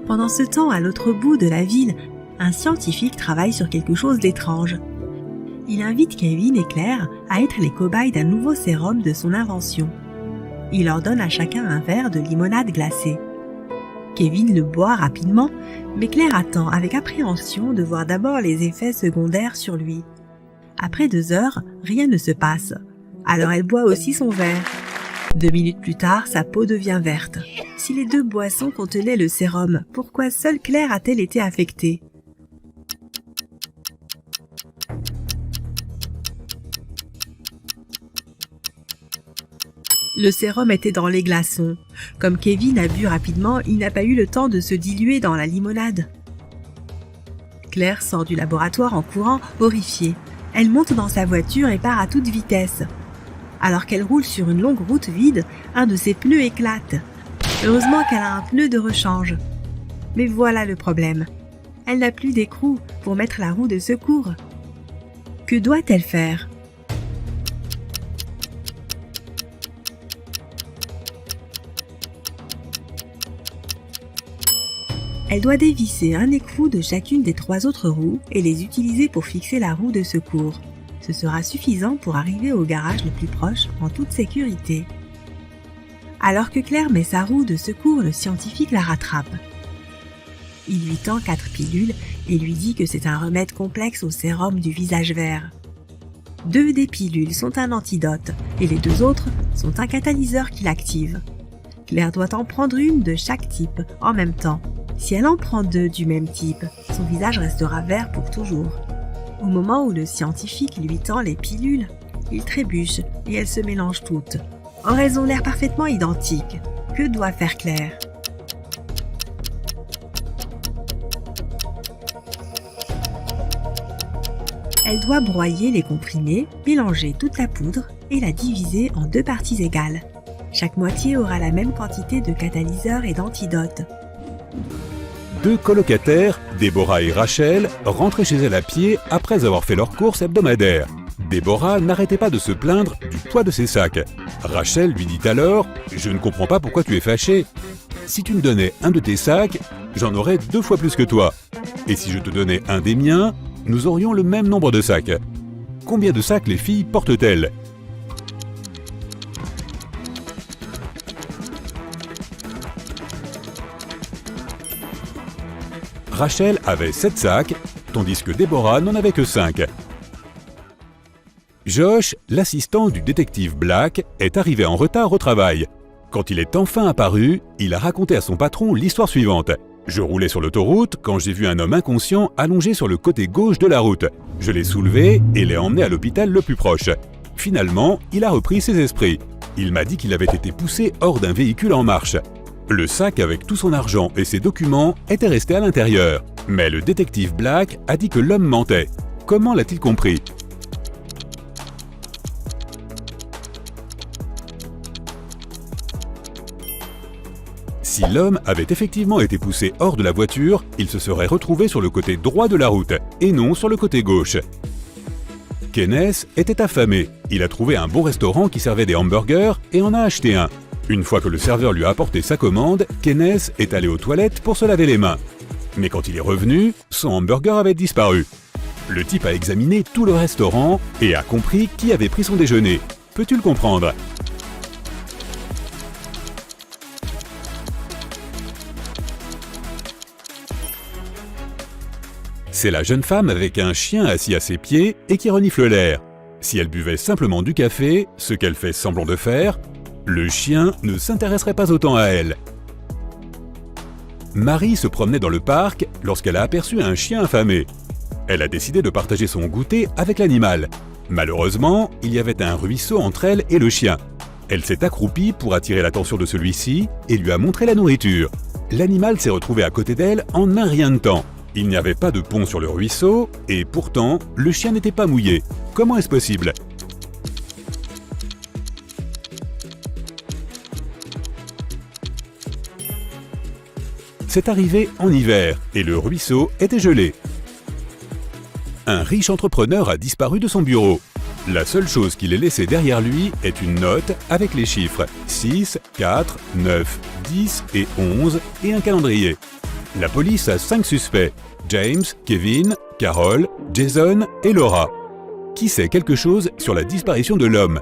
Pendant ce temps, à l'autre bout de la ville, un scientifique travaille sur quelque chose d'étrange. Il invite Kevin et Claire à être les cobayes d'un nouveau sérum de son invention. Il leur donne à chacun un verre de limonade glacée. Kevin le boit rapidement, mais Claire attend avec appréhension de voir d'abord les effets secondaires sur lui. Après 2 heures, rien ne se passe. Alors elle boit aussi son verre. 2 minutes plus tard, sa peau devient verte. Si les 2 boissons contenaient le sérum, pourquoi seule Claire a-t-elle été affectée? Le sérum était dans les glaçons. Comme Kevin a bu rapidement, il n'a pas eu le temps de se diluer dans la limonade. Claire sort du laboratoire en courant, horrifiée. Elle monte dans sa voiture et part à toute vitesse. Alors qu'elle roule sur une longue route vide, un de ses pneus éclate. Heureusement qu'elle a un pneu de rechange. Mais voilà le problème. Elle n'a plus d'écrou pour mettre la roue de secours. Que doit-elle faire ? Elle doit dévisser un écrou de chacune des 3 autres roues et les utiliser pour fixer la roue de secours. Ce sera suffisant pour arriver au garage le plus proche en toute sécurité. Alors que Claire met sa roue de secours, le scientifique la rattrape. Il lui tend 4 pilules et lui dit que c'est un remède complexe au sérum du visage vert. 2 des pilules sont un antidote et les 2 autres sont un catalyseur qui l'active. Claire doit en prendre une de chaque type en même temps. Si elle en prend 2 du même type, son visage restera vert pour toujours. Au moment où le scientifique lui tend les pilules, il trébuche et elles se mélangent toutes. Or, elles ont l'air parfaitement identiques. Que doit faire Claire ? Elle doit broyer les comprimés, mélanger toute la poudre et la diviser en 2 parties égales. Chaque moitié aura la même quantité de catalyseur et d'antidote. 2 colocataires, Déborah et Rachel, rentraient chez elle à pied après avoir fait leurs courses hebdomadaires. Déborah n'arrêtait pas de se plaindre du poids de ses sacs. Rachel lui dit alors « Je ne comprends pas pourquoi tu es fâchée. Si tu me donnais un de tes sacs, j'en aurais 2 fois plus que toi. Et si je te donnais un des miens, nous aurions le même nombre de sacs. Combien de sacs les filles portent-elles » Rachel avait 7 sacs, tandis que Déborah n'en avait que 5. Josh, l'assistant du détective Black, est arrivé en retard au travail. Quand il est enfin apparu, il a raconté à son patron l'histoire suivante. « Je roulais sur l'autoroute quand j'ai vu un homme inconscient allongé sur le côté gauche de la route. Je l'ai soulevé et l'ai emmené à l'hôpital le plus proche. Finalement, il a repris ses esprits. Il m'a dit qu'il avait été poussé hors d'un véhicule en marche. Le sac avec tout son argent et ses documents était resté à l'intérieur. Mais le détective Black a dit que l'homme mentait. Comment l'a-t-il compris ? Si l'homme avait effectivement été poussé hors de la voiture, il se serait retrouvé sur le côté droit de la route, et non sur le côté gauche. Kenneth était affamé. Il a trouvé un bon restaurant qui servait des hamburgers et en a acheté un. Une fois que le serveur lui a apporté sa commande, Kenneth est allé aux toilettes pour se laver les mains. Mais quand il est revenu, son hamburger avait disparu. Le type a examiné tout le restaurant et a compris qui avait pris son déjeuner. Peux-tu le comprendre ? C'est la jeune femme avec un chien assis à ses pieds et qui renifle l'air. Si elle buvait simplement du café, ce qu'elle fait semblant de faire, le chien ne s'intéresserait pas autant à elle. Marie se promenait dans le parc lorsqu'elle a aperçu un chien affamé. Elle a décidé de partager son goûter avec l'animal. Malheureusement, il y avait un ruisseau entre elle et le chien. Elle s'est accroupie pour attirer l'attention de celui-ci et lui a montré la nourriture. L'animal s'est retrouvé à côté d'elle en un rien de temps. Il n'y avait pas de pont sur le ruisseau et pourtant, le chien n'était pas mouillé. Comment est-ce possible ? C'est arrivé en hiver et le ruisseau était gelé. Un riche entrepreneur a disparu de son bureau. La seule chose qu'il ait laissée derrière lui est une note avec les chiffres 6, 4, 9, 10 et 11 et un calendrier. La police a 5 suspects, James, Kevin, Carol, Jason et Laura. Qui sait quelque chose sur la disparition de l'homme?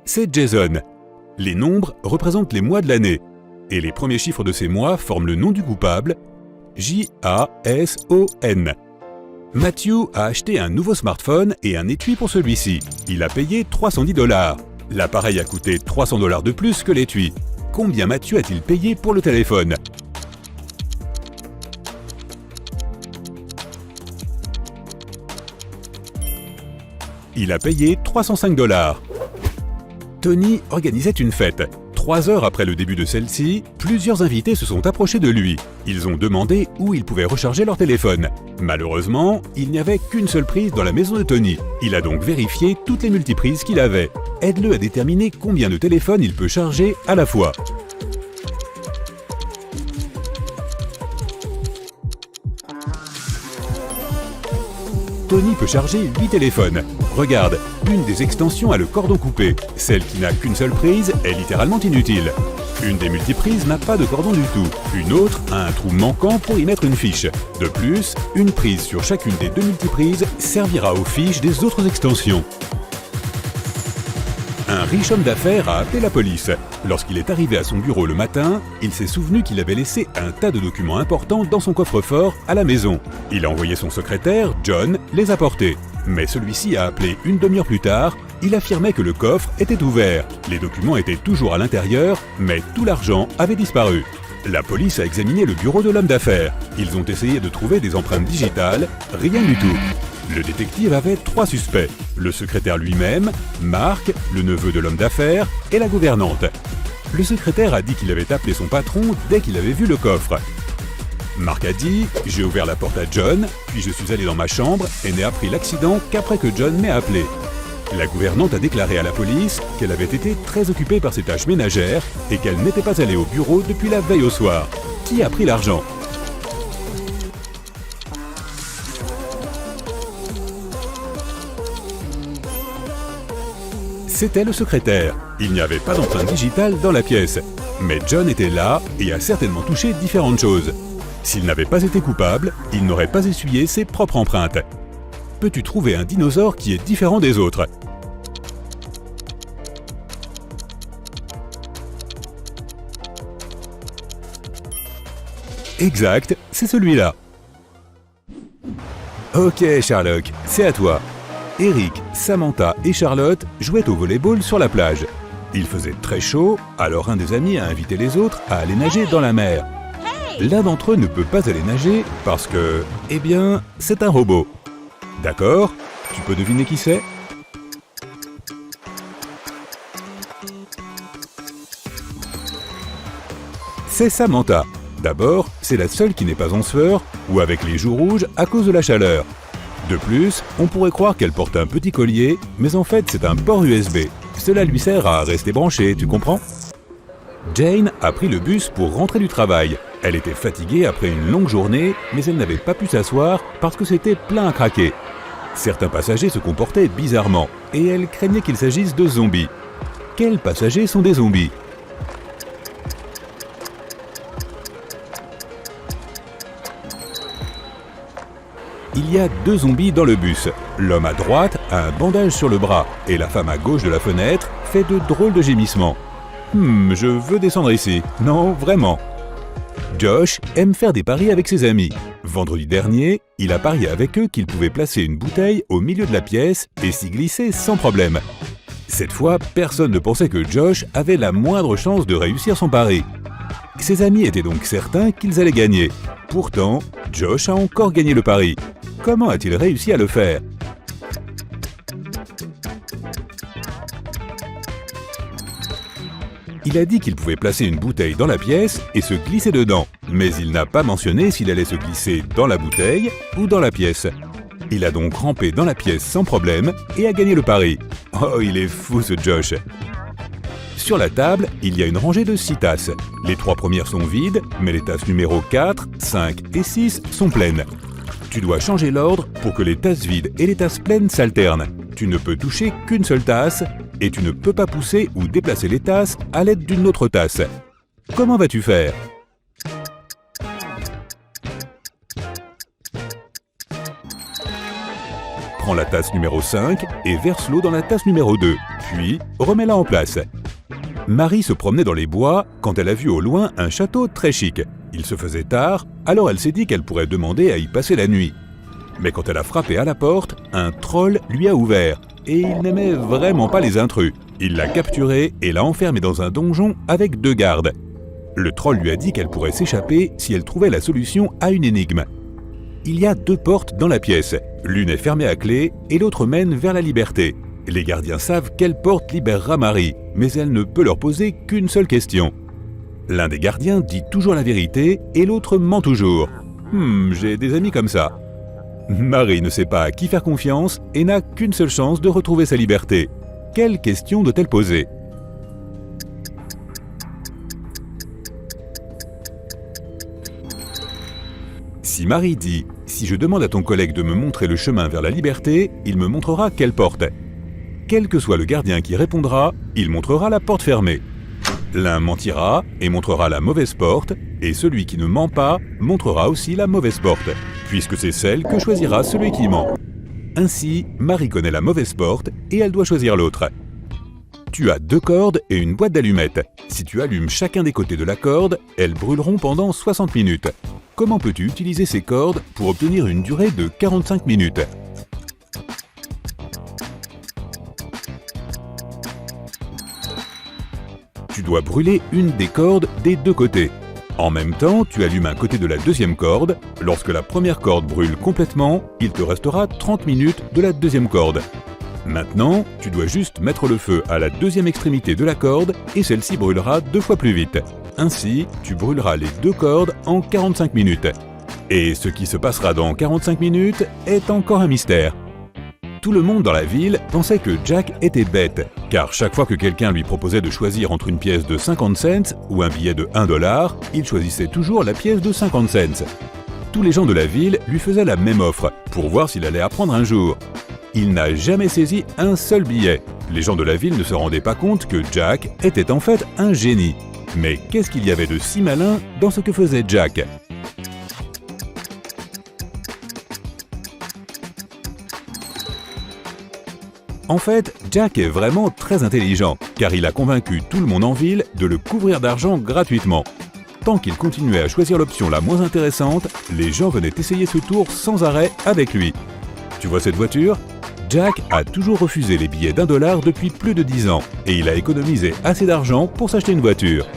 C'est Jason. Les nombres représentent les mois de l'année, et les premiers chiffres de ces mois forment le nom du coupable, J-A-S-O-N. Matthew a acheté un nouveau smartphone et un étui pour celui-ci. Il a payé 310 $. L'appareil a coûté 300 $ de plus que l'étui. Combien Matthew a-t-il payé pour le téléphone? Il a payé 305 $. Tony organisait une fête. 3 heures après le début de celle-ci, plusieurs invités se sont approchés de lui. Ils ont demandé où ils pouvaient recharger leur téléphone. Malheureusement, il n'y avait qu'une seule prise dans la maison de Tony. Il a donc vérifié toutes les multiprises qu'il avait. Aide-le à déterminer combien de téléphones il peut charger à la fois. Tony peut charger 8 téléphones. Regarde, une des extensions a le cordon coupé. Celle qui n'a qu'une seule prise est littéralement inutile. Une des multiprises n'a pas de cordon du tout. Une autre a un trou manquant pour y mettre une fiche. De plus, une prise sur chacune des 2 multiprises servira aux fiches des autres extensions. Un riche homme d'affaires a appelé la police. Lorsqu'il est arrivé à son bureau le matin, il s'est souvenu qu'il avait laissé un tas de documents importants dans son coffre-fort à la maison. Il a envoyé son secrétaire, John, les apporter. Mais celui-ci a appelé une demi-heure plus tard. Il affirmait que le coffre était ouvert. Les documents étaient toujours à l'intérieur, mais tout l'argent avait disparu. La police a examiné le bureau de l'homme d'affaires. Ils ont essayé de trouver des empreintes digitales, rien du tout. Le détective avait 3 suspects, le secrétaire lui-même, Mark, le neveu de l'homme d'affaires et la gouvernante. Le secrétaire a dit qu'il avait appelé son patron dès qu'il avait vu le coffre. Mark a dit « J'ai ouvert la porte à John, puis je suis allé dans ma chambre et n'ai appris l'accident qu'après que John m'ait appelé. » La gouvernante a déclaré à la police qu'elle avait été très occupée par ses tâches ménagères et qu'elle n'était pas allée au bureau depuis la veille au soir. Qui a pris l'argent? C'était le secrétaire. Il n'y avait pas d'empreinte digitale dans la pièce. Mais John était là et a certainement touché différentes choses. S'il n'avait pas été coupable, il n'aurait pas essuyé ses propres empreintes. Peux-tu trouver un dinosaure qui est différent des autres? Exact, c'est celui-là. Ok Sherlock, c'est à toi. Eric, Samantha et Charlotte jouaient au volleyball sur la plage. Il faisait très chaud, alors un des amis a invité les autres à aller nager dans la mer. L'un d'entre eux ne peut pas aller nager parce que, eh bien, c'est un robot. D'accord? Tu peux deviner qui c'est? C'est Samantha. D'abord, c'est la seule qui n'est pas en sueur ou avec les joues rouges à cause de la chaleur. De plus, on pourrait croire qu'elle porte un petit collier, mais en fait c'est un port USB. Cela lui sert à rester branché, tu comprends? Jane a pris le bus pour rentrer du travail. Elle était fatiguée après une longue journée, mais elle n'avait pas pu s'asseoir parce que c'était plein à craquer. Certains passagers se comportaient bizarrement, et elle craignait qu'il s'agisse de zombies. Quels passagers sont des zombies? Il y a 2 zombies dans le bus. L'homme à droite a un bandage sur le bras et la femme à gauche de la fenêtre fait de drôles de gémissements. Je veux descendre ici. Non, vraiment. Josh aime faire des paris avec ses amis. Vendredi dernier, il a parié avec eux qu'il pouvait placer une bouteille au milieu de la pièce et s'y glisser sans problème. Cette fois, personne ne pensait que Josh avait la moindre chance de réussir son pari. Ses amis étaient donc certains qu'ils allaient gagner. Pourtant, Josh a encore gagné le pari. Comment a-t-il réussi à le faire? Il a dit qu'il pouvait placer une bouteille dans la pièce et se glisser dedans, mais il n'a pas mentionné s'il allait se glisser dans la bouteille ou dans la pièce. Il a donc rampé dans la pièce sans problème et a gagné le pari. Oh, il est fou ce Josh! Sur la table, il y a une rangée de 6 tasses. Les 3 premières sont vides, mais les tasses numéro 4, 5 et 6 sont pleines. Tu dois changer l'ordre pour que les tasses vides et les tasses pleines s'alternent. Tu ne peux toucher qu'une seule tasse et tu ne peux pas pousser ou déplacer les tasses à l'aide d'une autre tasse. Comment vas-tu faire ? Prends la tasse numéro 5 et verse l'eau dans la tasse numéro 2, puis remets-la en place. Marie se promenait dans les bois quand elle a vu au loin un château très chic. Il se faisait tard, alors elle s'est dit qu'elle pourrait demander à y passer la nuit. Mais quand elle a frappé à la porte, un troll lui a ouvert, et il n'aimait vraiment pas les intrus. Il l'a capturée et l'a enfermée dans un donjon avec 2 gardes. Le troll lui a dit qu'elle pourrait s'échapper si elle trouvait la solution à une énigme. Il y a 2 portes dans la pièce. L'une est fermée à clé et l'autre mène vers la liberté. Les gardiens savent quelle porte libérera Marie, mais elle ne peut leur poser qu'une seule question. L'un des gardiens dit toujours la vérité et l'autre ment toujours. J'ai des amis comme ça. Marie ne sait pas à qui faire confiance et n'a qu'une seule chance de retrouver sa liberté. Quelle question doit-elle poser ? Si Marie dit « Si je demande à ton collègue de me montrer le chemin vers la liberté, il me montrera quelle porte ?» Quel que soit le gardien qui répondra, il montrera la porte fermée. L'un mentira et montrera la mauvaise porte, et celui qui ne ment pas montrera aussi la mauvaise porte, puisque c'est celle que choisira celui qui ment. Ainsi, Marie connaît la mauvaise porte et elle doit choisir l'autre. Tu as 2 cordes et une boîte d'allumettes. Si tu allumes chacun des côtés de la corde, elles brûleront pendant 60 minutes. Comment peux-tu utiliser ces cordes pour obtenir une durée de 45 minutes ? Tu dois brûler une des cordes des 2 côtés. En même temps, tu allumes un côté de la 2e corde. Lorsque la première corde brûle complètement, il te restera 30 minutes de la 2e corde. Maintenant, tu dois juste mettre le feu à la 2e extrémité de la corde et celle-ci brûlera 2 fois plus vite. Ainsi, tu brûleras les 2 cordes en 45 minutes. Et ce qui se passera dans 45 minutes est encore un mystère. Tout le monde dans la ville pensait que Jack était bête, car chaque fois que quelqu'un lui proposait de choisir entre une pièce de 50 cents ou un billet de $1, il choisissait toujours la pièce de 50 cents. Tous les gens de la ville lui faisaient la même offre, pour voir s'il allait apprendre un jour. Il n'a jamais saisi un seul billet. Les gens de la ville ne se rendaient pas compte que Jack était en fait un génie. Mais qu'est-ce qu'il y avait de si malin dans ce que faisait Jack ? En fait, Jack est vraiment très intelligent, car il a convaincu tout le monde en ville de le couvrir d'argent gratuitement. Tant qu'il continuait à choisir l'option la moins intéressante, les gens venaient essayer ce tour sans arrêt avec lui. Tu vois cette voiture ? Jack a toujours refusé les billets d'$1 depuis plus de 10 ans, et il a économisé assez d'argent pour s'acheter une voiture.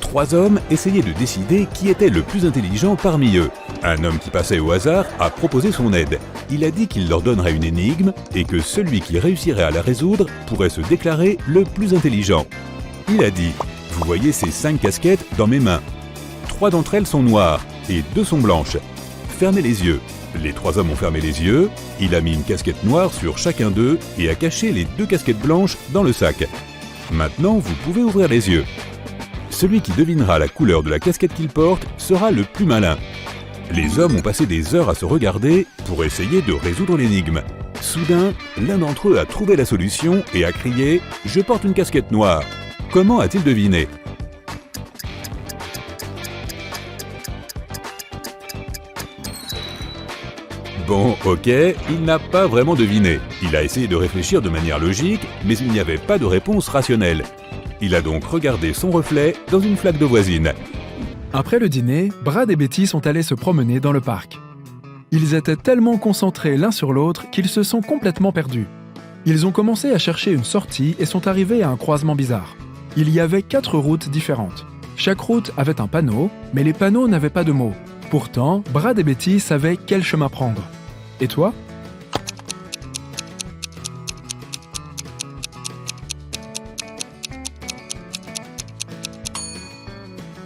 3 hommes essayaient de décider qui était le plus intelligent parmi eux. Un homme qui passait au hasard a proposé son aide. Il a dit qu'il leur donnerait une énigme et que celui qui réussirait à la résoudre pourrait se déclarer le plus intelligent. Il a dit « Vous voyez ces 5 casquettes dans mes mains. 3 d'entre elles sont noires et 2 sont blanches. Fermez les yeux. » Les 3 hommes ont fermé les yeux, il a mis une casquette noire sur chacun d'eux et a caché les 2 casquettes blanches dans le sac. Maintenant, vous pouvez ouvrir les yeux. Celui qui devinera la couleur de la casquette qu'il porte sera le plus malin. Les hommes ont passé des heures à se regarder pour essayer de résoudre l'énigme. Soudain, l'un d'entre eux a trouvé la solution et a crié « Je porte une casquette noire ». Comment a-t-il deviné ? Bon, ok, il n'a pas vraiment deviné. Il a essayé de réfléchir de manière logique, mais il n'y avait pas de réponse rationnelle. Il a donc regardé son reflet dans une flaque d'eau voisine. Après le dîner, Brad et Betty sont allés se promener dans le parc. Ils étaient tellement concentrés l'un sur l'autre qu'ils se sont complètement perdus. Ils ont commencé à chercher une sortie et sont arrivés à un croisement bizarre. Il y avait 4 routes différentes. Chaque route avait un panneau, mais les panneaux n'avaient pas de mots. Pourtant, Brad et Betty savaient quel chemin prendre. Et toi ?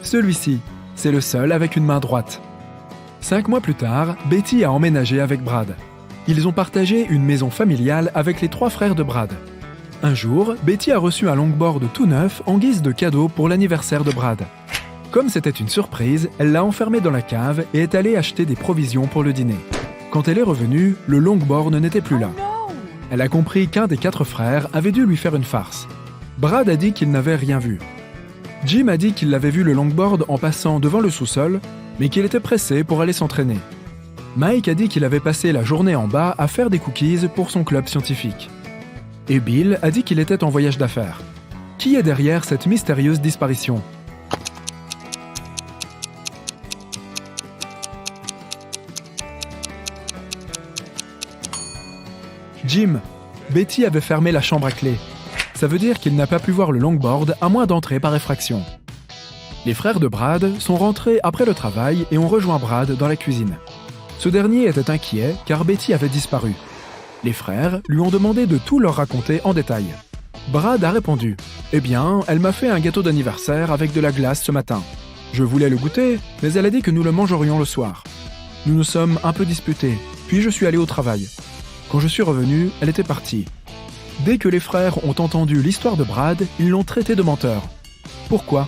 Celui-ci, c'est le seul avec une main droite. 5 mois plus tard, Betty a emménagé avec Brad. Ils ont partagé une maison familiale avec les 3 frères de Brad. Un jour, Betty a reçu un longboard tout neuf en guise de cadeau pour l'anniversaire de Brad. Comme c'était une surprise, elle l'a enfermé dans la cave et est allée acheter des provisions pour le dîner. Quand elle est revenue, le longboard n'était plus là. Elle a compris qu'un des 4 frères avait dû lui faire une farce. Brad a dit qu'il n'avait rien vu. Jim a dit qu'il l'avait vu le longboard en passant devant le sous-sol, mais qu'il était pressé pour aller s'entraîner. Mike a dit qu'il avait passé la journée en bas à faire des cookies pour son club scientifique. Et Bill a dit qu'il était en voyage d'affaires. Qui est derrière cette mystérieuse disparition ? Jim, Betty avait fermé la chambre à clé. Ça veut dire qu'il n'a pas pu voir le longboard à moins d'entrer par effraction. Les frères de Brad sont rentrés après le travail et ont rejoint Brad dans la cuisine. Ce dernier était inquiet car Betty avait disparu. Les frères lui ont demandé de tout leur raconter en détail. Brad a répondu « Eh bien, elle m'a fait un gâteau d'anniversaire avec de la glace ce matin. Je voulais le goûter, mais elle a dit que nous le mangerions le soir. Nous nous sommes un peu disputés, puis je suis allé au travail. Quand je suis revenu, elle était partie. Dès que les frères ont entendu l'histoire de Brad, ils l'ont traité de menteur. Pourquoi ?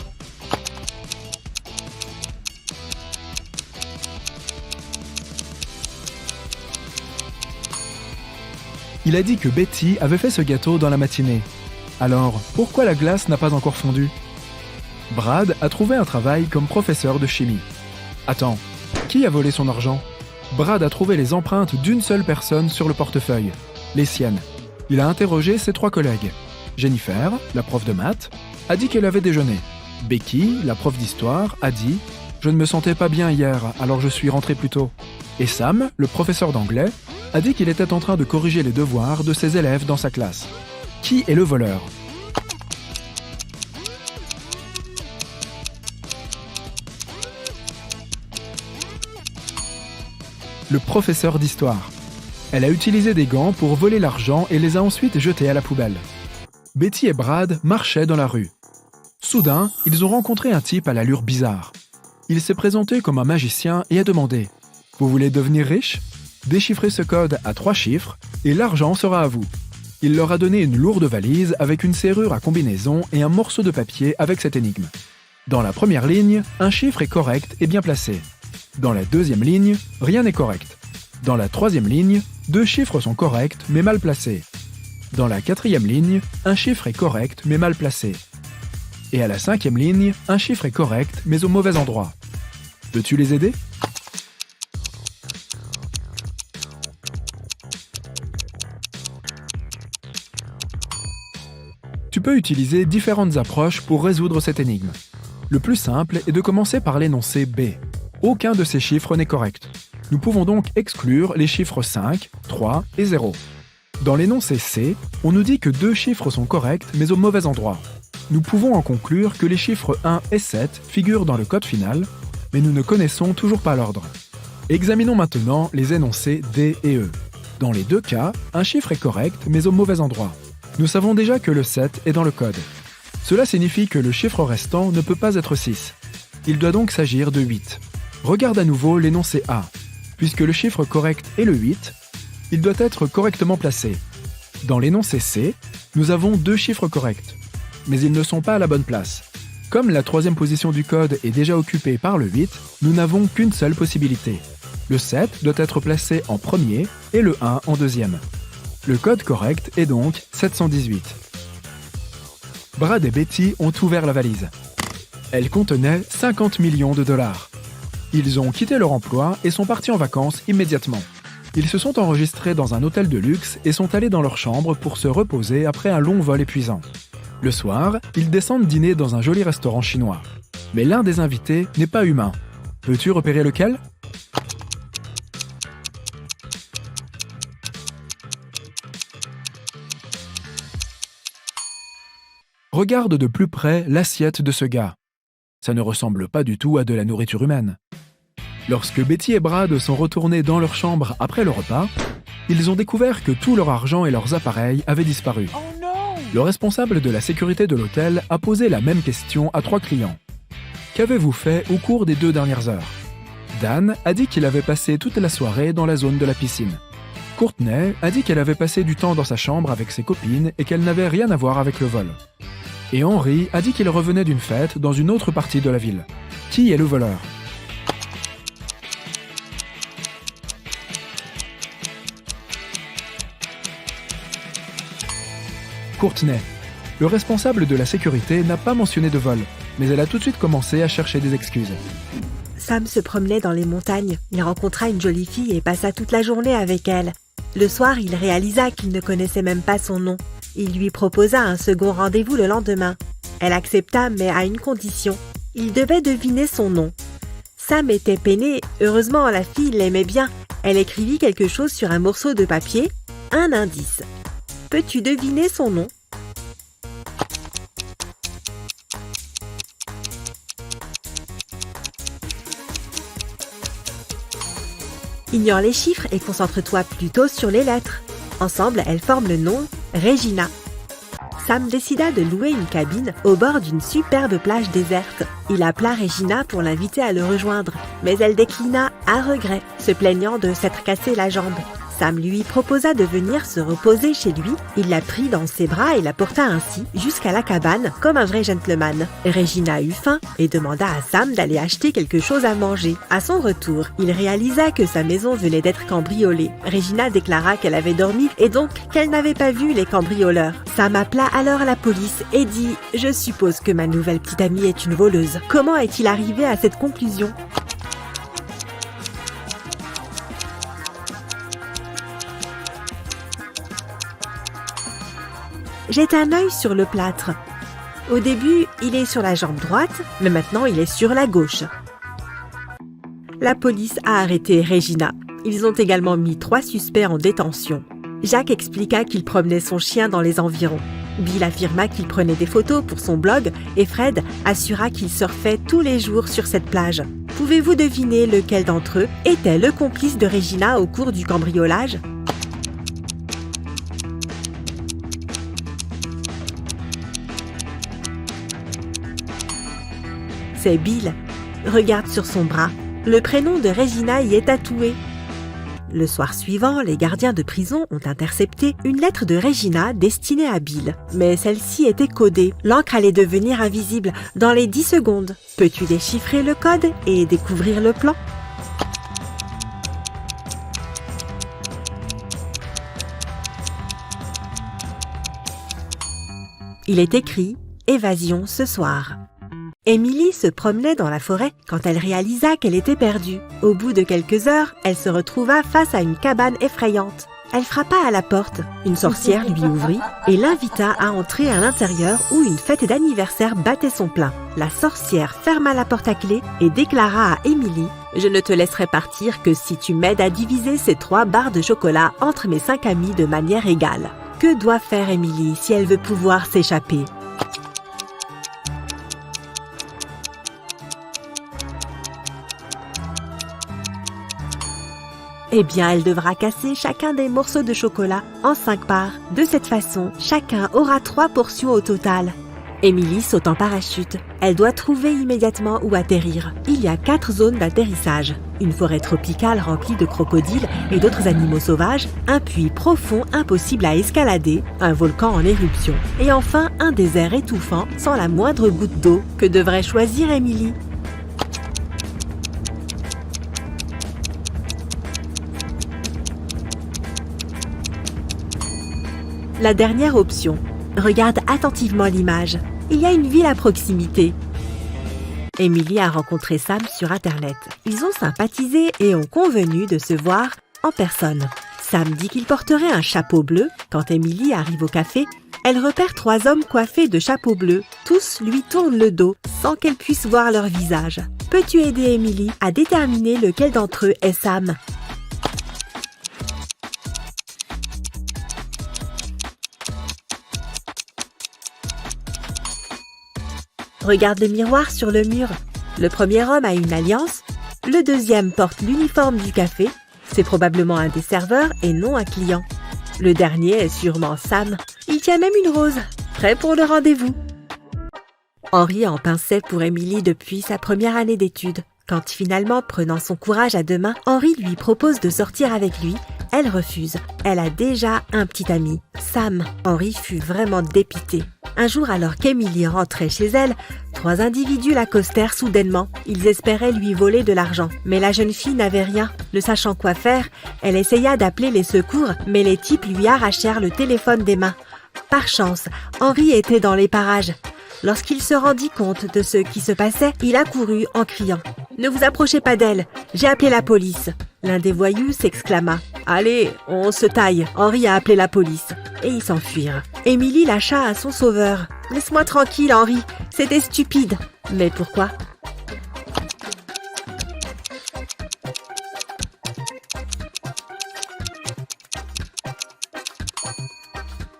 Il a dit que Betty avait fait ce gâteau dans la matinée. Alors, pourquoi la glace n'a pas encore fondu ? Brad a trouvé un travail comme professeur de chimie. Attends, qui a volé son argent ? Brad a trouvé les empreintes d'une seule personne sur le portefeuille, les siennes. Il a interrogé ses 3 collègues. Jennifer, la prof de maths, a dit qu'elle avait déjeuné. Becky, la prof d'histoire, a dit « Je ne me sentais pas bien hier, alors je suis rentré plus tôt ». Et Sam, le professeur d'anglais, a dit qu'il était en train de corriger les devoirs de ses élèves dans sa classe. Qui est le voleur ? Le professeur d'histoire. Elle a utilisé des gants pour voler l'argent et les a ensuite jetés à la poubelle. Betty et Brad marchaient dans la rue. Soudain, ils ont rencontré un type à l'allure bizarre. Il s'est présenté comme un magicien et a demandé « Vous voulez devenir riche ? Déchiffrez ce code à 3 chiffres et l'argent sera à vous. » Il leur a donné une lourde valise avec une serrure à combinaison et un morceau de papier avec cette énigme. Dans la première ligne, un chiffre est correct et bien placé. Dans la deuxième ligne, rien n'est correct. Dans la troisième ligne, 2 chiffres sont corrects mais mal placés. Dans la 4e ligne, un chiffre est correct mais mal placé. Et à la 5e ligne, un chiffre est correct mais au mauvais endroit. Peux-tu les aider ? Tu peux utiliser différentes approches pour résoudre cette énigme. Le plus simple est de commencer par l'énoncé B. Aucun de ces chiffres n'est correct. Nous pouvons donc exclure les chiffres 5, 3 et 0. Dans l'énoncé C, on nous dit que 2 chiffres sont corrects mais au mauvais endroit. Nous pouvons en conclure que les chiffres 1 et 7 figurent dans le code final, mais nous ne connaissons toujours pas l'ordre. Examinons maintenant les énoncés D et E. Dans les 2 cas, un chiffre est correct mais au mauvais endroit. Nous savons déjà que le 7 est dans le code. Cela signifie que le chiffre restant ne peut pas être 6. Il doit donc s'agir de 8. Regarde à nouveau l'énoncé A. Puisque le chiffre correct est le 8, il doit être correctement placé. Dans l'énoncé C, nous avons 2 chiffres corrects, mais ils ne sont pas à la bonne place. Comme la 3e position du code est déjà occupée par le 8, nous n'avons qu'une seule possibilité. Le 7 doit être placé en premier et le 1 en deuxième. Le code correct est donc 718. Brad et Betty ont ouvert la valise. Elle contenait 50 millions de dollars. Ils ont quitté leur emploi et sont partis en vacances immédiatement. Ils se sont enregistrés dans un hôtel de luxe et sont allés dans leur chambre pour se reposer après un long vol épuisant. Le soir, ils descendent dîner dans un joli restaurant chinois. Mais l'un des invités n'est pas humain. Peux-tu repérer lequel ? Regarde de plus près l'assiette de ce gars. Ça ne ressemble pas du tout à de la nourriture humaine. Lorsque Betty et Brad sont retournés dans leur chambre après le repas, ils ont découvert que tout leur argent et leurs appareils avaient disparu. Oh non! Le responsable de la sécurité de l'hôtel a posé la même question à 3 clients. Qu'avez-vous fait au cours des 2 dernières heures ? Dan a dit qu'il avait passé toute la soirée dans la zone de la piscine. Courtney a dit qu'elle avait passé du temps dans sa chambre avec ses copines et qu'elle n'avait rien à voir avec le vol. Et Henry a dit qu'il revenait d'une fête dans une autre partie de la ville. Qui est le voleur ? Courtney. Le responsable de la sécurité n'a pas mentionné de vol, mais elle a tout de suite commencé à chercher des excuses. Sam se promenait dans les montagnes. Il rencontra une jolie fille et passa toute la journée avec elle. Le soir, il réalisa qu'il ne connaissait même pas son nom. Il lui proposa un second rendez-vous le lendemain. Elle accepta, mais à une condition. Il devait deviner son nom. Sam était peiné. Heureusement, la fille l'aimait bien. Elle écrivit quelque chose sur un morceau de papier, un indice. Peux-tu deviner son nom ? Ignore les chiffres et concentre-toi plutôt sur les lettres. Ensemble, elles forment le nom Regina. Sam décida de louer une cabine au bord d'une superbe plage déserte. Il appela Regina pour l'inviter à le rejoindre, mais elle déclina à regret, se plaignant de s'être cassé la jambe. Sam lui proposa de venir se reposer chez lui. Il la prit dans ses bras et la porta ainsi jusqu'à la cabane comme un vrai gentleman. Regina eut faim et demanda à Sam d'aller acheter quelque chose à manger. À son retour, il réalisa que sa maison venait d'être cambriolée. Regina déclara qu'elle avait dormi et donc qu'elle n'avait pas vu les cambrioleurs. Sam appela alors la police et dit « Je suppose que ma nouvelle petite amie est une voleuse. Comment est-il arrivé à cette conclusion ?» Jette un œil sur le plâtre. Au début, il est sur la jambe droite, mais maintenant il est sur la gauche. La police a arrêté Regina. Ils ont également mis 3 suspects en détention. Jacques expliqua qu'il promenait son chien dans les environs. Bill affirma qu'il prenait des photos pour son blog et Fred assura qu'il surfait tous les jours sur cette plage. Pouvez-vous deviner lequel d'entre eux était le complice de Regina au cours du cambriolage ? C'est Bill. Regarde sur son bras. Le prénom de Regina y est tatoué. Le soir suivant, les gardiens de prison ont intercepté une lettre de Regina destinée à Bill. Mais celle-ci était codée. L'encre allait devenir invisible dans les 10 secondes. Peux-tu déchiffrer le code et découvrir le plan ? Il est écrit « Évasion ce soir ». Emily se promenait dans la forêt quand elle réalisa qu'elle était perdue. Au bout de quelques heures, elle se retrouva face à une cabane effrayante. Elle frappa à la porte. Une sorcière lui ouvrit et l'invita à entrer à l'intérieur où une fête d'anniversaire battait son plein. La sorcière ferma la porte à clé et déclara à Emily « Je ne te laisserai partir que si tu m'aides à diviser ces 3 barres de chocolat entre mes 5 amis de manière égale. » Que doit faire Emily si elle veut pouvoir s'échapper ? Eh bien, elle devra casser chacun des morceaux de chocolat en 5 parts. De cette façon, chacun aura 3 portions au total. Emily saute en parachute. Elle doit trouver immédiatement où atterrir. Il y a 4 zones d'atterrissage. Une forêt tropicale remplie de crocodiles et d'autres animaux sauvages, un puits profond impossible à escalader, un volcan en éruption, et enfin un désert étouffant sans la moindre goutte d'eau. Que devrait choisir Emily ? La dernière option. Regarde attentivement l'image. Il y a une ville à proximité. Emily a rencontré Sam sur Internet. Ils ont sympathisé et ont convenu de se voir en personne. Sam dit qu'il porterait un chapeau bleu. Quand Emily arrive au café, elle repère 3 hommes coiffés de chapeaux bleus. Tous lui tournent le dos sans qu'elle puisse voir leur visage. Peux-tu aider Emily à déterminer lequel d'entre eux est Sam ? Regarde le miroir sur le mur. Le premier homme a une alliance, le deuxième porte l'uniforme du café, c'est probablement un des serveurs et non un client. Le dernier est sûrement Sam. Il tient même une rose, prêt pour le rendez-vous. Henri en pinçait pour Emily depuis sa première année d'études. Quand finalement, prenant son courage à 2 mains, Henri lui propose de sortir avec lui, elle refuse. Elle a déjà un petit ami, Sam. Henri fut vraiment dépité. Un jour, alors qu'Emily rentrait chez elle, 3 individus l'accostèrent soudainement. Ils espéraient lui voler de l'argent. Mais la jeune fille n'avait rien. Ne sachant quoi faire, elle essaya d'appeler les secours, mais les types lui arrachèrent le téléphone des mains. Par chance, Henri était dans les parages. Lorsqu'il se rendit compte de ce qui se passait, il accourut en criant « Ne vous approchez pas d'elle, j'ai appelé la police !» L'un des voyous s'exclama « Allez, on se taille, Henri a appelé la police !» Et ils s'enfuirent. Émilie lâcha à son sauveur « Laisse-moi tranquille, Henri, c'était stupide !» Mais pourquoi ?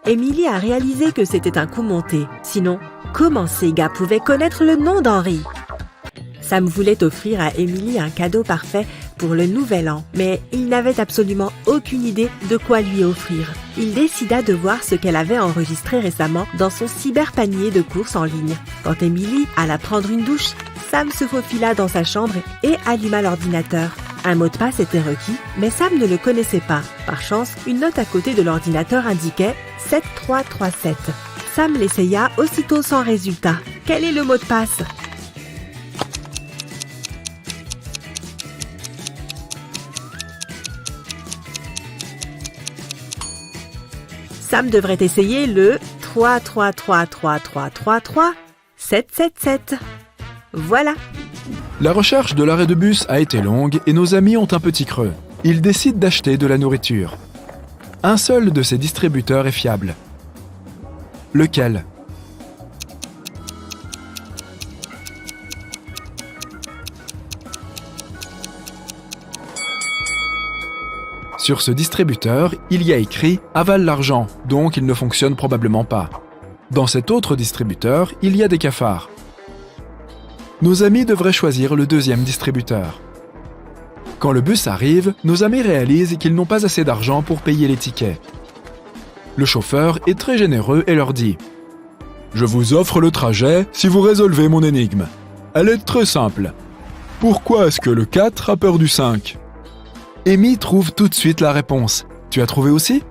Émilie a réalisé que c'était un coup monté. Sinon, comment ces gars pouvaient connaître le nom d'Henri ? Sam voulait offrir à Émilie un cadeau parfait pour le nouvel an, mais il n'avait absolument aucune idée de quoi lui offrir. Il décida de voir ce qu'elle avait enregistré récemment dans son cyberpanier de courses en ligne. Quand Émilie alla prendre une douche, Sam se faufila dans sa chambre et alluma l'ordinateur. Un mot de passe était requis, mais Sam ne le connaissait pas. Par chance, une note à côté de l'ordinateur indiquait 7337. Sam l'essaya aussitôt sans résultat. Quel est le mot de passe ? Sam devrait essayer le 33333333777. Voilà. La recherche de l'arrêt de bus a été longue et nos amis ont un petit creux. Ils décident d'acheter de la nourriture. Un seul de ces distributeurs est fiable. Lequel ? Sur ce distributeur, il y a écrit « Avale l'argent », donc il ne fonctionne probablement pas. Dans cet autre distributeur, il y a des cafards. Nos amis devraient choisir le deuxième distributeur. Quand le bus arrive, nos amis réalisent qu'ils n'ont pas assez d'argent pour payer les tickets. Le chauffeur est très généreux et leur dit « Je vous offre le trajet si vous résolvez mon énigme. Elle est très simple. Pourquoi est-ce que le 4 a peur du 5 ?» Amy trouve tout de suite la réponse. Tu as trouvé aussi ?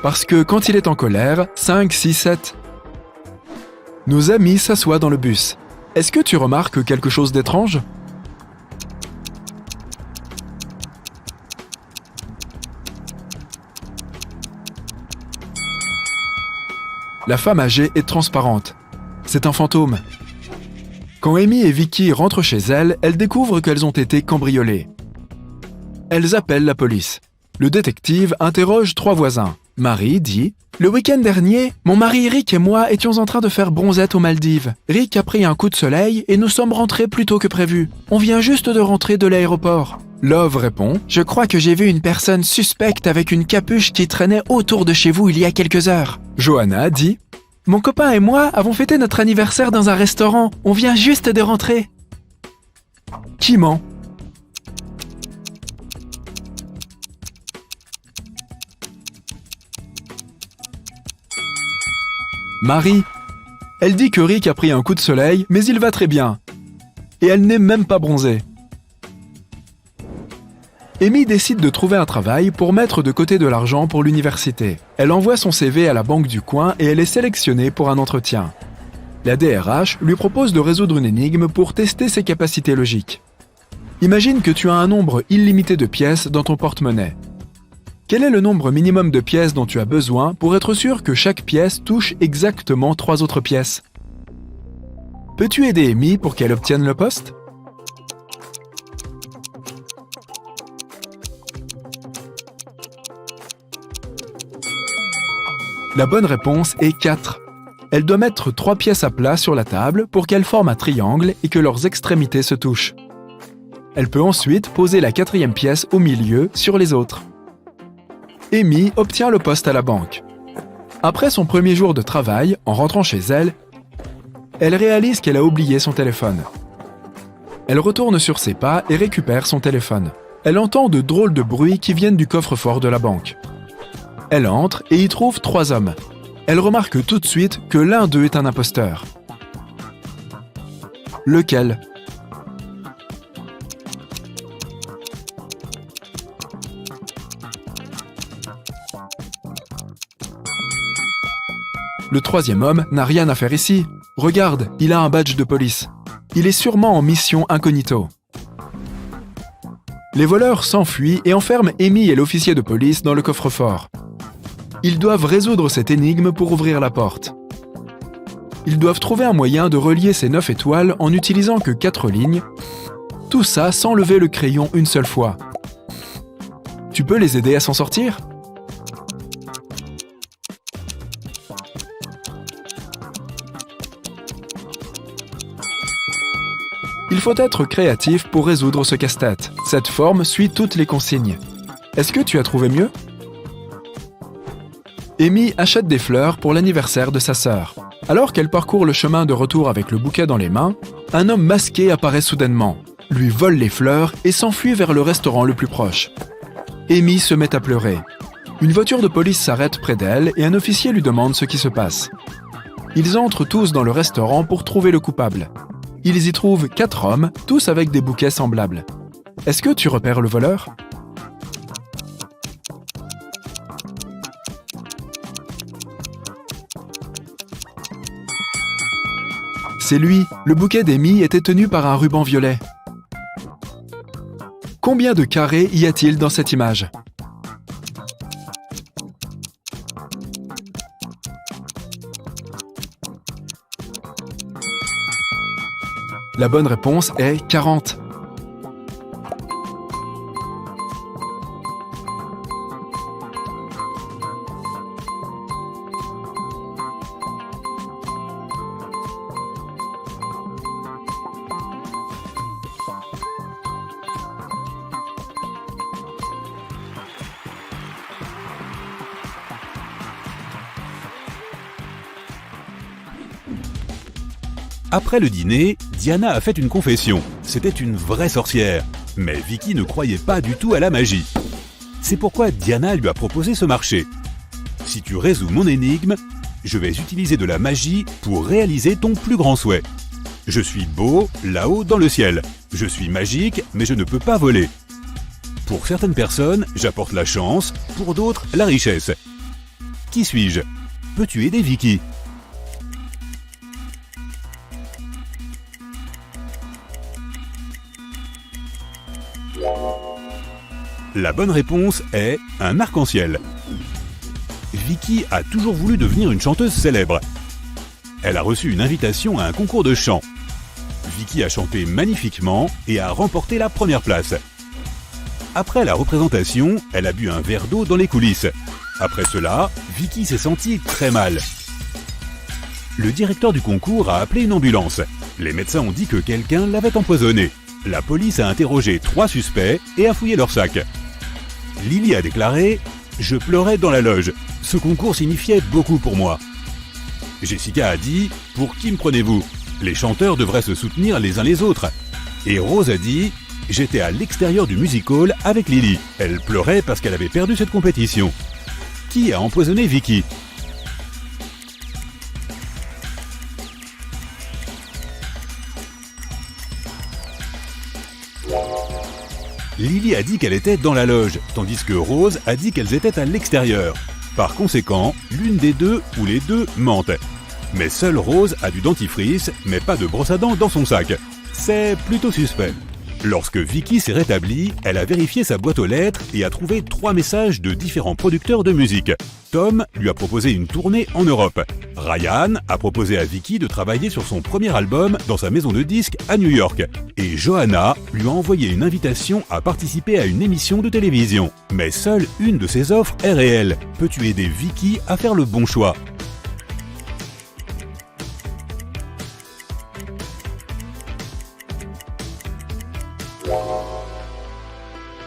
Parce que quand il est en colère, 5, 6, 7. Nos amis s'assoient dans le bus. Est-ce que tu remarques quelque chose d'étrange ? La femme âgée est transparente. C'est un fantôme. Quand Amy et Vicky rentrent chez elles, elles découvrent qu'elles ont été cambriolées. Elles appellent la police. Le détective interroge 3 voisins. Marie dit « Le week-end dernier, mon mari Rick et moi étions en train de faire bronzette aux Maldives. Rick a pris un coup de soleil et nous sommes rentrés plus tôt que prévu. On vient juste de rentrer de l'aéroport. » Love répond « Je crois que j'ai vu une personne suspecte avec une capuche qui traînait autour de chez vous il y a quelques heures. » Johanna dit « Mon copain et moi avons fêté notre anniversaire dans un restaurant. On vient juste de rentrer. » Qui ment ? Marie. Elle dit que Rick a pris un coup de soleil, mais il va très bien. Et elle n'est même pas bronzée. Amy décide de trouver un travail pour mettre de côté de l'argent pour l'université. Elle envoie son CV à la banque du coin et elle est sélectionnée pour un entretien. La DRH lui propose de résoudre une énigme pour tester ses capacités logiques. Imagine que tu as un nombre illimité de pièces dans ton porte-monnaie. Quel est le nombre minimum de pièces dont tu as besoin pour être sûr que chaque pièce touche exactement 3 autres pièces ? Peux-tu aider Amy pour qu'elle obtienne le poste ? La bonne réponse est 4. Elle doit mettre 3 pièces à plat sur la table pour qu'elles forment un triangle et que leurs extrémités se touchent. Elle peut ensuite poser la 4e pièce au milieu sur les autres. Amy obtient le poste à la banque. Après son premier jour de travail, en rentrant chez elle, elle réalise qu'elle a oublié son téléphone. Elle retourne sur ses pas et récupère son téléphone. Elle entend de drôles de bruits qui viennent du coffre-fort de la banque. Elle entre et y trouve 3 hommes. Elle remarque tout de suite que l'un d'eux est un imposteur. Lequel ? Le 3e homme n'a rien à faire ici. Regarde, il a un badge de police. Il est sûrement en mission incognito. Les voleurs s'enfuient et enferment Amy et l'officier de police dans le coffre-fort. Ils doivent résoudre cette énigme pour ouvrir la porte. Ils doivent trouver un moyen de relier ces 9 étoiles en n'utilisant que 4 lignes, tout ça sans lever le crayon une seule fois. Tu peux les aider à s'en sortir ? Il faut être créatif pour résoudre ce casse-tête. Cette forme suit toutes les consignes. Est-ce que tu as trouvé mieux ? Amy achète des fleurs pour l'anniversaire de sa sœur. Alors qu'elle parcourt le chemin de retour avec le bouquet dans les mains, un homme masqué apparaît soudainement, lui vole les fleurs et s'enfuit vers le restaurant le plus proche. Amy se met à pleurer. Une voiture de police s'arrête près d'elle et un officier lui demande ce qui se passe. Ils entrent tous dans le restaurant pour trouver le coupable. Ils y trouvent 4 hommes, tous avec des bouquets semblables. Est-ce que tu repères le voleur ? C'est lui, le bouquet d'Amy était tenu par un ruban violet. Combien de carrés y a-t-il dans cette image ? La bonne réponse est 40. Après le dîner, Diana a fait une confession. C'était une vraie sorcière. Mais Vicky ne croyait pas du tout à la magie. C'est pourquoi Diana lui a proposé ce marché. Si tu résous mon énigme, je vais utiliser de la magie pour réaliser ton plus grand souhait. Je suis beau, là-haut dans le ciel. Je suis magique, mais je ne peux pas voler. Pour certaines personnes, j'apporte la chance, pour d'autres, la richesse. Qui suis-je ? Peux-tu aider Vicky ? La bonne réponse est un arc-en-ciel. Vicky a toujours voulu devenir une chanteuse célèbre. Elle a reçu une invitation à un concours de chant. Vicky a chanté magnifiquement et a remporté la première place. Après la représentation, elle a bu un verre d'eau dans les coulisses. Après cela, Vicky s'est sentie très mal. Le directeur du concours a appelé une ambulance. Les médecins ont dit que quelqu'un l'avait empoisonnée. La police a interrogé 3 suspects et a fouillé leur sac. Lily a déclaré « Je pleurais dans la loge. Ce concours signifiait beaucoup pour moi. » Jessica a dit « Pour qui me prenez-vous ? Les chanteurs devraient se soutenir les uns les autres. » Et Rose a dit « J'étais à l'extérieur du music hall avec Lily. Elle pleurait parce qu'elle avait perdu cette compétition. » Qui a empoisonné Vicky ? Lily a dit qu'elle était dans la loge, tandis que Rose a dit qu'elles étaient à l'extérieur. Par conséquent, l'une des deux ou les deux mentent. Mais seule Rose a du dentifrice, mais pas de brosse à dents dans son sac. C'est plutôt suspect. Lorsque Vicky s'est rétablie, elle a vérifié sa boîte aux lettres et a trouvé 3 messages de différents producteurs de musique. Tom lui a proposé une tournée en Europe. Ryan a proposé à Vicky de travailler sur son premier album dans sa maison de disques à New York. Et Johanna lui a envoyé une invitation à participer à une émission de télévision. Mais seule une de ces offres est réelle. Peux-tu aider Vicky à faire le bon choix ?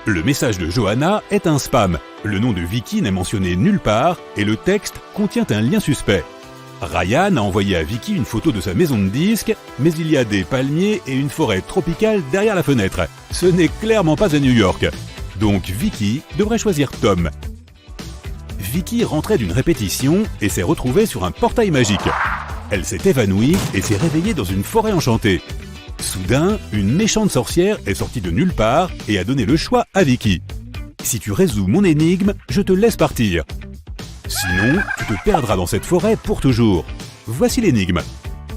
Le message de Johanna est un spam. Le nom de Vicky n'est mentionné nulle part et le texte contient un lien suspect. Ryan a envoyé à Vicky une photo de sa maison de disques, mais il y a des palmiers et une forêt tropicale derrière la fenêtre. Ce n'est clairement pas à New York. Donc Vicky devrait choisir Tom. Vicky rentrait d'une répétition et s'est retrouvée sur un portail magique. Elle s'est évanouie et s'est réveillée dans une forêt enchantée. Soudain, une méchante sorcière est sortie de nulle part et a donné le choix à Vicky. Si tu résous mon énigme, je te laisse partir. Sinon, tu te perdras dans cette forêt pour toujours. Voici l'énigme.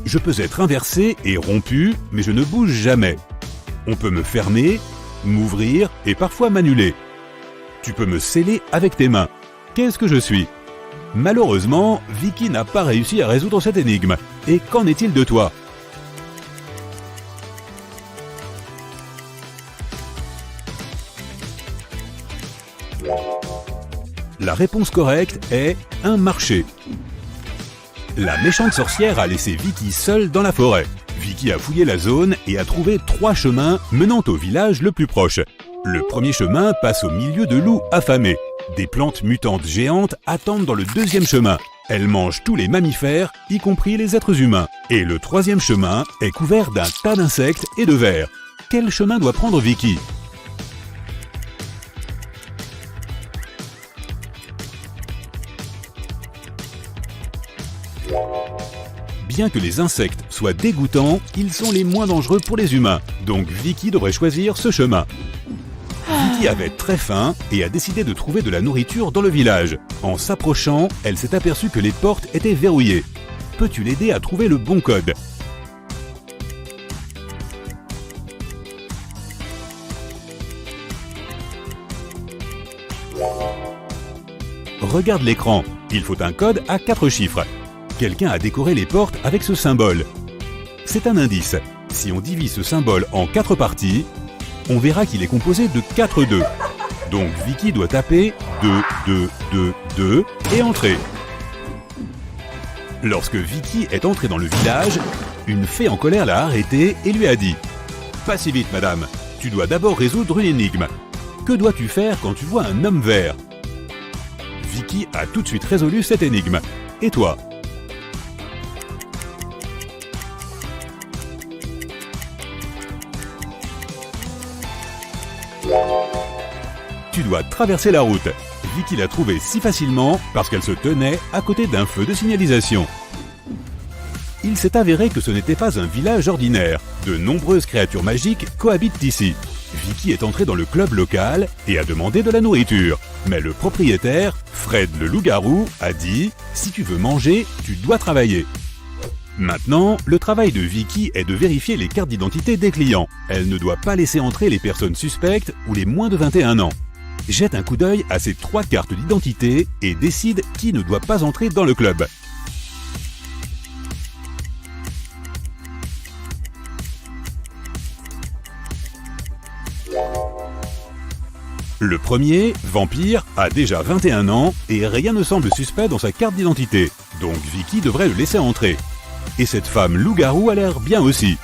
Je peux être inversé et rompu, mais je ne bouge jamais. On peut me fermer, m'ouvrir et parfois m'annuler. Tu peux me sceller avec tes mains. Qu'est-ce que je suis? Malheureusement, Vicky n'a pas réussi à résoudre cette énigme. Et qu'en est-il de toi? La réponse correcte est un marché. La méchante sorcière a laissé Vicky seule dans la forêt. Vicky a fouillé la zone et a trouvé 3 chemins menant au village le plus proche. Le premier chemin passe au milieu de loups affamés. Des plantes mutantes géantes attendent dans le deuxième chemin. Elles mangent tous les mammifères, y compris les êtres humains. Et le troisième chemin est couvert d'un tas d'insectes et de vers. Quel chemin doit prendre Vicky? Bien que les insectes soient dégoûtants, ils sont les moins dangereux pour les humains. Donc Vicky devrait choisir ce chemin. Vicky avait très faim et a décidé de trouver de la nourriture dans le village. En s'approchant, elle s'est aperçue que les portes étaient verrouillées. Peux-tu l'aider à trouver le bon code? Regarde l'écran. Il faut un code à 4 chiffres. Quelqu'un a décoré les portes avec ce symbole. C'est un indice. Si on divise ce symbole en 4 parties, on verra qu'il est composé de 4 2. Donc Vicky doit taper 2, 2, 2, 2 et entrer. Lorsque Vicky est entrée dans le village, une fée en colère l'a arrêtée et lui a dit « Pas si vite, madame. Tu dois d'abord résoudre une énigme. Que dois-tu faire quand tu vois un homme vert ?» Vicky a tout de suite résolu cette énigme. Et toi? Tu dois traverser la route. Vicky l'a trouvée si facilement parce qu'elle se tenait à côté d'un feu de signalisation. Il s'est avéré que ce n'était pas un village ordinaire. De nombreuses créatures magiques cohabitent ici. Vicky est entrée dans le club local et a demandé de la nourriture. Mais le propriétaire, Fred le loup-garou, a dit « Si tu veux manger, tu dois travailler ». Maintenant, le travail de Vicky est de vérifier les cartes d'identité des clients. Elle ne doit pas laisser entrer les personnes suspectes ou les moins de 21 ans. Jette un coup d'œil à ces 3 cartes d'identité et décide qui ne doit pas entrer dans le club. Le premier, Vampire, a déjà 21 ans et rien ne semble suspect dans sa carte d'identité. Donc Vicky devrait le laisser entrer. Et cette femme loup-garou a l'air bien aussi.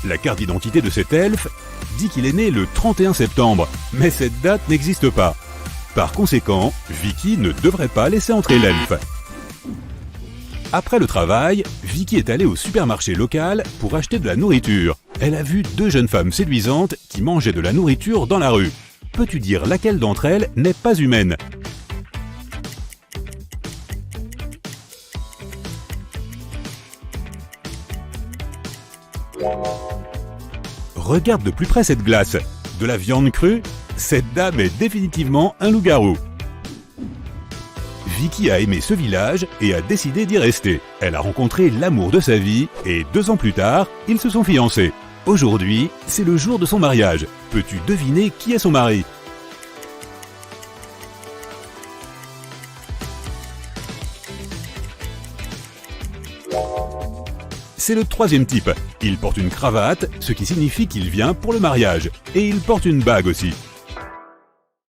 La carte d'identité de cet elfe dit qu'il est né le 31 septembre, mais cette date n'existe pas. Par conséquent, Vicky ne devrait pas laisser entrer l'elfe. Après le travail, Vicky est allée au supermarché local pour acheter de la nourriture. Elle a vu 2 jeunes femmes séduisantes qui mangeaient de la nourriture dans la rue. Peux-tu dire laquelle d'entre elles n'est pas humaine? Regarde de plus près cette glace. De la viande crue? Cette dame est définitivement un loup-garou. Vicky a aimé ce village et a décidé d'y rester. Elle a rencontré l'amour de sa vie et 2 ans plus tard, ils se sont fiancés. Aujourd'hui, c'est le jour de son mariage. Peux-tu deviner qui est son mari? C'est le 3e type. Il porte une cravate, ce qui signifie qu'il vient pour le mariage. Et il porte une bague aussi.